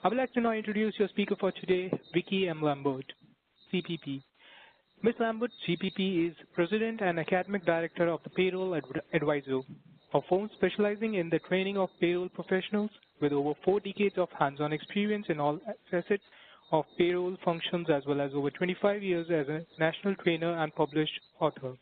I would like to now introduce your speaker for today, Vicki M. Lambert, CPP. Ms. Lambert, CPP, is President and Academic Director of the Payroll Advisor, a firm specializing in the training of payroll professionals with over 4 decades of hands-on experience in all facets of payroll functions, as well as over 25 years as a national trainer and published author.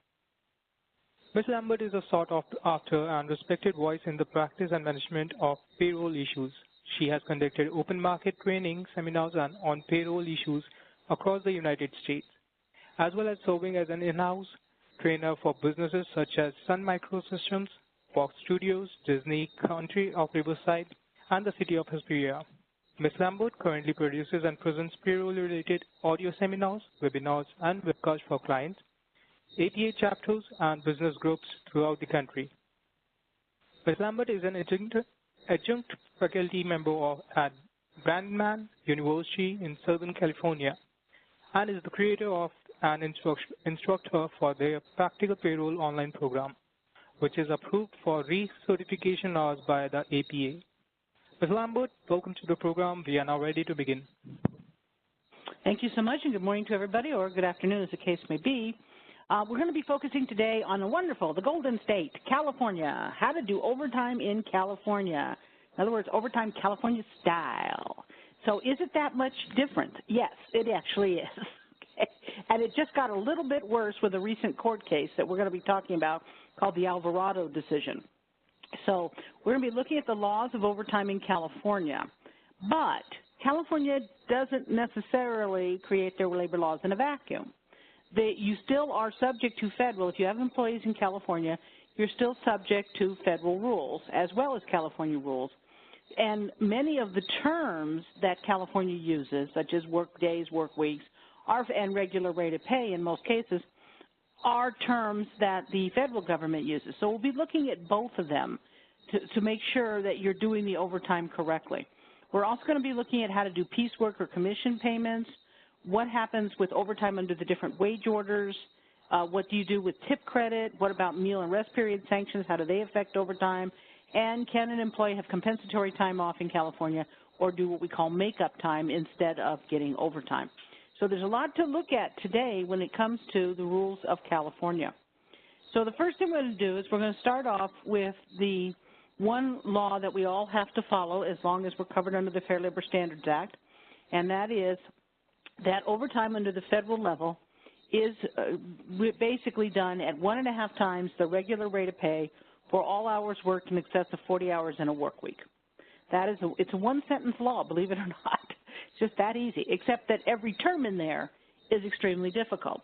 Ms. Lambert is a sought-after and respected voice in the practice and management of payroll issues. She has conducted open market training seminars on payroll issues across the United States, as well as serving as an in-house trainer for businesses such as Sun Microsystems, Fox Studios, Disney Country of Riverside, and the City of Hesperia. Ms. Lambert currently produces and presents payroll-related audio seminars, webinars, and webcasts for clients, APA chapters, and business groups throughout the country. Ms. Lambert is an adjunct faculty member at Brandman University in Southern California and is the creator of an instructor for their Practical Payroll online program, which is approved for recertification hours by the APA. Ms. Lambert, welcome to the program. We are now ready to begin. Thank you so much, and good morning to everybody, or good afternoon as the case may be. We're going to be focusing today on the Golden State, California, how to do overtime in California. In other words, overtime California style. So is it that much different? Yes, it actually is. Okay. And it just got a little bit worse with a recent court case that we're going to be talking about called the Alvarado decision. So we're going to be looking at the laws of overtime in California, but California doesn't necessarily create their labor laws in a vacuum. You still are subject to federal. If you have employees in California, you're still subject to federal rules as well as California rules. And many of the terms that California uses, such as work days, work weeks, and regular rate of pay in most cases, are terms that the federal government uses. So we'll be looking at both of them to make sure that you're doing the overtime correctly. We're also going to be looking at how to do piecework or commission payments, what happens with overtime under the different wage orders, what do you do with tip credit, what about meal and rest period sanctions, how do they affect overtime, and can an employee have compensatory time off in California or do what we call make-up time instead of getting overtime. So there's a lot to look at today when it comes to the rules of California. So the first thing we're going to do is we're going to start off with the one law that we all have to follow as long as we're covered under the Fair Labor Standards Act, and that is that overtime under the federal level is basically done at 1.5 times the regular rate of pay for all hours worked in excess of 40 hours in a work week. That is it's a one-sentence law, believe it or not. It's just that easy, except that every term in there is extremely difficult.